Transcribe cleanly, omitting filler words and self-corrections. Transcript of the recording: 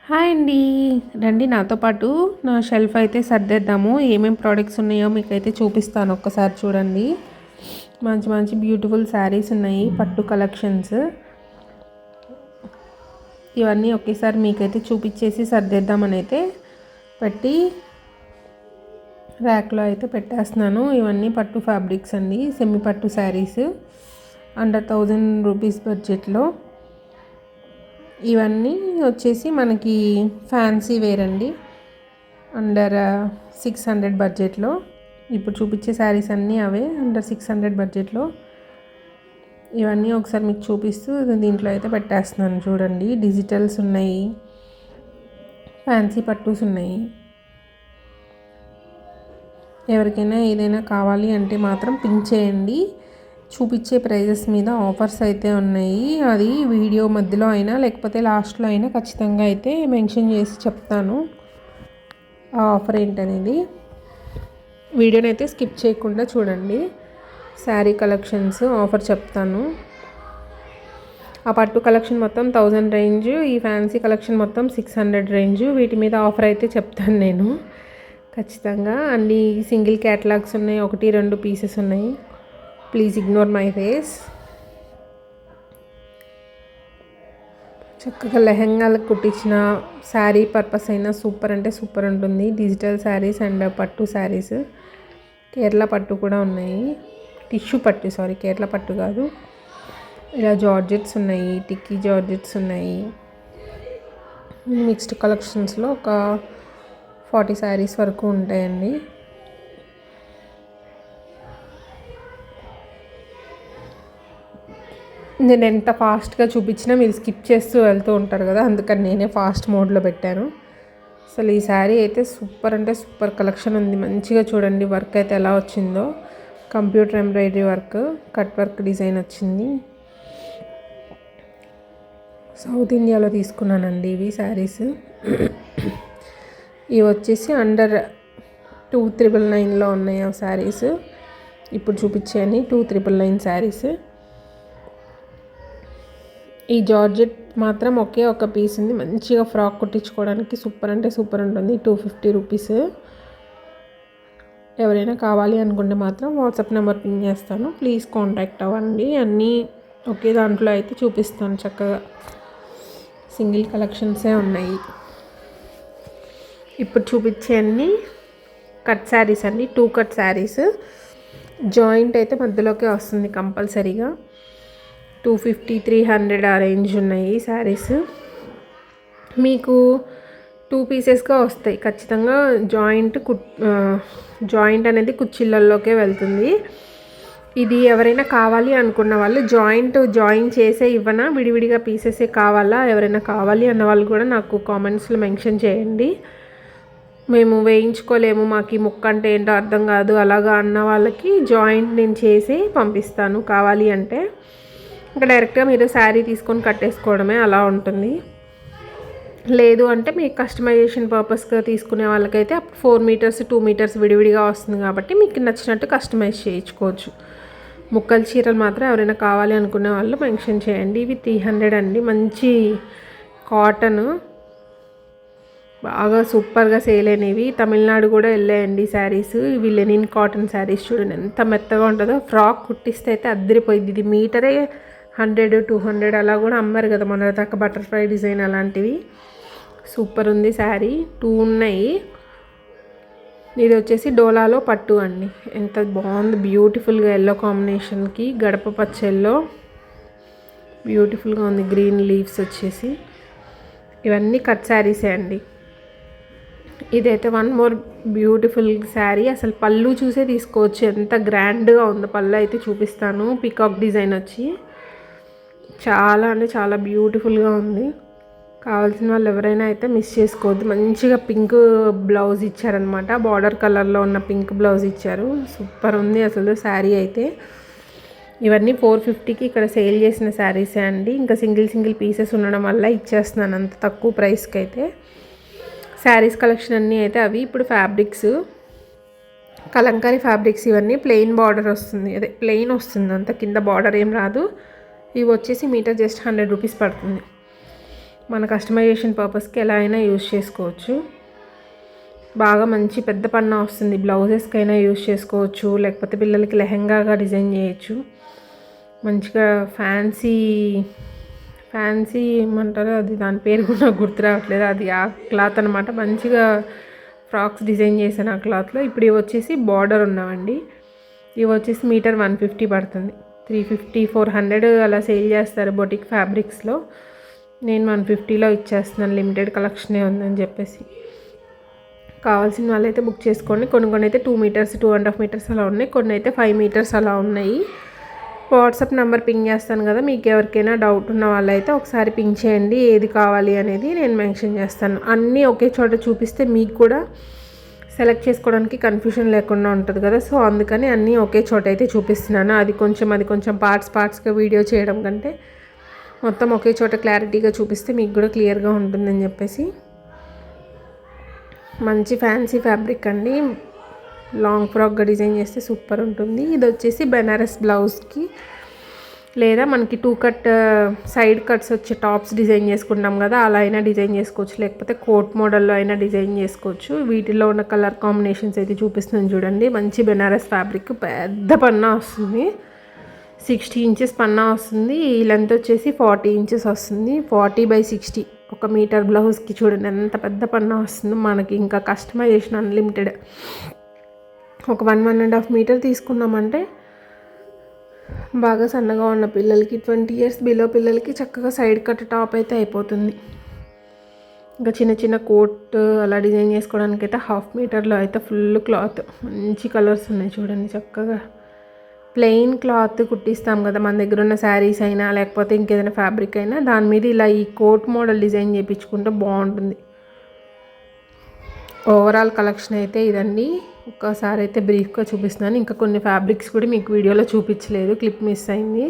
Hi అండి. రండి నాతో పాటు నా షెల్ఫ్ అయితే సర్దేద్దాము. ఏమేమి ప్రోడక్ట్స్ ఉన్నాయో మీకైతే చూపిస్తాను. ఒక్కసారి చూడండి. మంచి మంచి బ్యూటిఫుల్ శారీస్ ఉన్నాయి, పట్టు కలెక్షన్స్. ఇవన్నీ ఒకేసారి మీకైతే చూపించేసి సర్దేద్దామని అయితే పెట్టి ర్యాక్లో అయితే పెట్టేస్తున్నాను. ఇవన్నీ పట్టు ఫ్యాబ్రిక్స్ అండి, సెమీ పట్టు శారీస్ అండర్ 1000 రూపీస్ బడ్జెట్లో. ఇవన్నీ వచ్చేసి మనకి ఫ్యాన్సీ వేర్ అండి, అండర్ 600 బడ్జెట్లో. ఇప్పుడు చూపించే శారీస్ అన్నీ అవే అండర్ 600 బడ్జెట్లో. ఇవన్నీ ఒకసారి మీకు చూపిస్తూ దీంట్లో అయితే పెట్టేస్తున్నాను. చూడండి, డిజిటల్స్ ఉన్నాయి, ఫ్యాన్సీ పట్టూస్ ఉన్నాయి. ఎవరికైనా ఏదైనా కావాలి అంటే మాత్రం పింక్ చేయండి. చూపించే ప్రైజెస్ మీద ఆఫర్స్ అయితే ఉన్నాయి. అది వీడియో మధ్యలో అయినా లేకపోతే లాస్ట్లో అయినా ఖచ్చితంగా అయితే మెన్షన్ చేసి చెప్తాను ఆ ఆఫర్ ఏంటనేది. వీడియోని అయితే స్కిప్ చేయకుండా చూడండి. శారీ కలెక్షన్స్ ఆఫర్ చెప్తాను. ఆ పట్టు కలెక్షన్ మొత్తం 1000 రేంజ్, ఈ ఫ్యాన్సీ కలెక్షన్ మొత్తం 600 రేంజ్. వీటి మీద ఆఫర్ అయితే చెప్తాను నేను ఖచ్చితంగా. అన్ని సింగిల్ క్యాటలాగ్స్ ఉన్నాయి, 1-2 పీసెస్ ఉన్నాయి. Please ignore my face. చక్కగా లెహెంగాలకు కుట్టించిన శారీ పర్పస్ అయినా సూపర్ అంటే సూపర్ ఉంటుంది. డిజిటల్ శారీస్ అండ్ పట్టు శారీస్, కేరళ పట్టు కూడా ఉన్నాయి. టిష్యూ పట్టు, సారీ కేరళ పట్టు కాదు. ఇలా జార్జెట్స్ ఉన్నాయి, టిక్కీ జార్జెట్స్ ఉన్నాయి. మిక్స్డ్ కలెక్షన్స్లో ఒక 40 శారీస్ వరకు ఉంటాయండి. నేను ఎంత ఫాస్ట్గా చూపించినా మీరు స్కిప్ చేస్తూ వెళ్తూ ఉంటారు కదా, అందుకని నేనే ఫాస్ట్ మోడ్లో పెట్టాను. అసలు ఈ శారీ అయితే సూపర్ అంటే సూపర్ కలెక్షన్ ఉంది. మంచిగా చూడండి, వర్క్ అయితే ఎలా వచ్చిందో. Computer embroidery work, cut work design వచ్చింది. సౌత్ ఇండియాలో తీసుకున్నానండి ఇవి శారీస్. ఇవి వచ్చేసి అండర్ 2999లో ఉన్నాయి ఆ శారీస్. ఇప్పుడు చూపించాను 2999 శారీస్. ఈ జార్జెట్ మాత్రం ఒకే ఒక పీస్ ఉంది. మంచిగా ఫ్రాక్ కుట్టించుకోవడానికి సూపర్ అంటే సూపర్ ఉంటుంది. 250 రూపీస్. ఎవరైనా కావాలి అనుకుంటే మాత్రం వాట్సాప్ నెంబర్ పిన్ చేస్తాను, ప్లీజ్ కాంటాక్ట్ అవ్వండి. అన్నీ ఒకే దాంట్లో అయితే చూపిస్తాను. చక్కగా సింగిల్ కలెక్షన్సే ఉన్నాయి. ఇప్పుడు చూపించే అన్నీ కట్ శారీస్ అండి, 2 కట్ శారీస్. జాయింట్ అయితే మధ్యలోకే వస్తుంది కంపల్సరీగా. 250-300 ఆ రేంజ్ ఉన్నాయి శారీస్. మీకు 2 పీసెస్గా వస్తాయి ఖచ్చితంగా. జాయింట్ అనేది కుచ్చిళ్ళల్లోకే వెళ్తుంది. ఇది ఎవరైనా కావాలి అనుకున్న వాళ్ళు జాయిన్ చేసే ఇవ్వనా, విడివిడిగా పీసెసే కావాలా, ఎవరైనా కావాలి అన్న వాళ్ళు కూడా నాకు కామెంట్స్లో మెన్షన్ చేయండి. మేము వేయించుకోలేము, మాకు ఈ ముక్క అంటే ఏంటో అర్థం కాదు అలాగా అన్న వాళ్ళకి జాయింట్ నేను చేసి పంపిస్తాను కావాలి అంటే. ఇంకా డైరెక్ట్గా మీరు శారీ తీసుకొని కట్టేసుకోవడమే, అలా ఉంటుంది. లేదు అంటే మీకు కస్టమైజేషన్ పర్పస్గా తీసుకునే వాళ్ళకైతే 4 మీటర్స్ 2 మీటర్స్ విడివిడిగా వస్తుంది కాబట్టి మీకు నచ్చినట్టు కస్టమైజ్ చేయించుకోవచ్చు. ముక్కల చీరలు మాత్రం ఎవరైనా కావాలి అనుకునే వాళ్ళు మెన్షన్ చేయండి. ఇవి 300 అండి. మంచి కాటన్, బాగా సూపర్గా సేల్ అయినవి. తమిళనాడు కూడా వెళ్ళాయండి శారీస్. ఇవి లెనిన్ కాటన్ శారీస్. చూడండి ఎంత మెత్తగా ఉంటుందో. ఫ్రాక్ కుట్టిస్తే అయితే అద్దరిపోయింది. ఇది మీటరే 100-200 అలా కూడా అమ్మారు కదా మన దాకా, బటర్ఫ్లై డిజైన్ అలాంటివి. సూపర్ ఉంది శారీ. 2 ఉన్నాయి. ఇది వచ్చేసి డోలాలో పట్టు అండి. ఎంత బాగుంది, బ్యూటిఫుల్గా ఎల్లో కాంబినేషన్కి గడప పచ్చ ఎల్లో బ్యూటిఫుల్గా ఉంది. గ్రీన్ లీవ్స్ వచ్చేసి. ఇవన్నీ కట్ శారీసే అండి. ఇదైతే వన్ మోర్ బ్యూటిఫుల్ శారీ. అసలు పళ్ళు చూసే తీసుకోవచ్చు, ఎంత గ్రాండ్గా ఉందో. పళ్ళు అయితే చూపిస్తాను. పీకాక్ డిజైన్ వచ్చి చాలా అంటే చాలా బ్యూటిఫుల్గా ఉంది. కావాల్సిన వాళ్ళు ఎవరైనా అయితే మిస్ చేసుకోవద్దు. మంచిగా పింక్ బ్లౌజ్ ఇచ్చారనమాట, బార్డర్ కలర్లో ఉన్న పింక్ బ్లౌజ్ ఇచ్చారు. సూపర్ ఉంది అసలు శారీ అయితే. ఇవన్నీ 450కి ఇక్కడ సేల్ చేసిన శారీసే అండి. ఇంకా సింగిల్ పీసెస్ ఉండడం వల్ల ఇచ్చేస్తున్నాను అంత తక్కువ ప్రైస్కి అయితే. శారీస్ కలెక్షన్ అన్నీ అయితే అవి. ఇప్పుడు ఫ్యాబ్రిక్స్, కలంకారీ ఫ్యాబ్రిక్స్. ఇవన్నీ ప్లెయిన్ బార్డర్ వస్తుంది, అదే ప్లెయిన్ వస్తుంది, అంత కింద బార్డర్ ఏం రాదు. ఇవి వచ్చేసి మీటర్ జస్ట్ 100 రూపీస్ పడుతుంది. మన కస్టమైజేషన్ పర్పస్కి ఎలా అయినా యూజ్ చేసుకోవచ్చు. బాగా మంచి పెద్ద పన్నా వస్తుంది. బ్లౌజెస్కైనా యూజ్ చేసుకోవచ్చు, లేకపోతే పిల్లలకి లెహెంగాగా డిజైన్ చేయొచ్చు. మంచిగా ఫ్యాన్సీ ఏమంటారు, అది దాని పేరు కూడా నాకు గుర్తు రావట్లేదు. అది ఆ క్లాత్ అనమాట. మంచిగా ఫ్రాక్స్ డిజైన్ చేశాను ఆ క్లాత్లో. ఇప్పుడు ఇవి వచ్చేసి బార్డర్ ఉన్నామండి. ఇవి వచ్చేసి మీటర్ 150 పడుతుంది. 350, 400 అలా సేల్ చేస్తారు బొటిక్ ఫ్యాబ్రిక్స్లో. నేను 150లో ఇచ్చేస్తున్నాను, లిమిటెడ్ కలెక్షనే ఉందని చెప్పేసి. కావాల్సిన వాళ్ళైతే బుక్ చేసుకోండి. కొన్ని అయితే 2 మీటర్స్, 2.5 మీటర్స్ అలా ఉన్నాయి. కొన్ని అయితే 5 మీటర్స్ అలా ఉన్నాయి. వాట్సాప్ నెంబర్ పింగ్ చేస్తాను కదా, మీకు ఎవరికైనా డౌట్ ఉన్న వాళ్ళైతే ఒకసారి పింగ్ చేయండి, ఏది కావాలి అనేది నేను మెన్షన్ చేస్తాను. అన్నీ ఒకే చోట చూపిస్తే మీకు కూడా సెలెక్ట్ చేసుకోవడానికి కన్ఫ్యూజన్ లేకుండా ఉంటుంది కదా. సో అందుకని అన్నీ ఒకే చోట అయితే చూపిస్తున్నాను. అది కొంచెం పార్ట్స్గా వీడియో చేయడం కంటే మొత్తం ఒకే చోట క్లారిటీగా చూపిస్తే మీకు కూడా క్లియర్గా ఉంటుందని చెప్పేసి. మంచి ఫ్యాన్సీ ఫ్యాబ్రిక్ అండి. లాంగ్ ఫ్రాక్గా డిజైన్ చేస్తే సూపర్ ఉంటుంది. ఇది వచ్చేసి బెనారస్ బ్లౌజ్కి, లేదా మనకి 2 కట్ సైడ్ కట్స్ వచ్చే టాప్స్ డిజైన్ చేసుకుంటాం కదా, అలా అయినా డిజైన్ చేసుకోవచ్చు, లేకపోతే కోట్ మోడల్లో అయినా డిజైన్ చేసుకోవచ్చు. వీటిలో ఉన్న కలర్ కాంబినేషన్స్ అయితే చూపిస్తున్నాను చూడండి. మంచి బెనారస్ ఫ్యాబ్రిక్, పెద్ద పన్నా వస్తుంది. 60 ఇంచెస్ పన్నా వస్తుంది. ఈ లెంత్ వచ్చేసి 40 ఇంచెస్ వస్తుంది. 40/60 1 మీటర్ బ్లౌజ్కి చూడండి ఎంత పెద్ద పన్నా వస్తుందో. మనకి ఇంకా కస్టమైజేషన్ అన్లిమిటెడ్. ఒక 1.5 మీటర్ తీసుకున్నామంటే బాగా సన్నగా ఉన్న పిల్లలకి, 20 ఇయర్స్ బిలో పిల్లలకి చక్కగా సైడ్ కట్ టాప్ అయితే అయిపోతుంది. ఇంకా చిన్న కోట్ అలా డిజైన్ చేసుకోవడానికి అయితే 1/2 మీటర్లో అయితే ఫుల్ క్లాత్, మంచి కలర్స్ ఉన్నాయి చూడండి. చక్కగా ప్లెయిన్ క్లాత్ కుట్టిస్తాం కదా మన దగ్గర ఉన్న శారీస్ అయినా, లేకపోతే ఇంకేదైనా ఫ్యాబ్రిక్ అయినా, దాని మీద ఇలా ఈ కోట్ మోడల్ డిజైన్ చేయించుకుంటే బాగుంటుంది. ఓవరాల్ కలెక్షన్ అయితే ఇదండి. ఒక్కసారి అయితే బ్రీఫ్గా చూపిస్తున్నాను. ఇంకా కొన్ని ఫ్యాబ్రిక్స్ కూడా మీకు వీడియోలో చూపించలేదు, క్లిప్ మిస్ అయింది.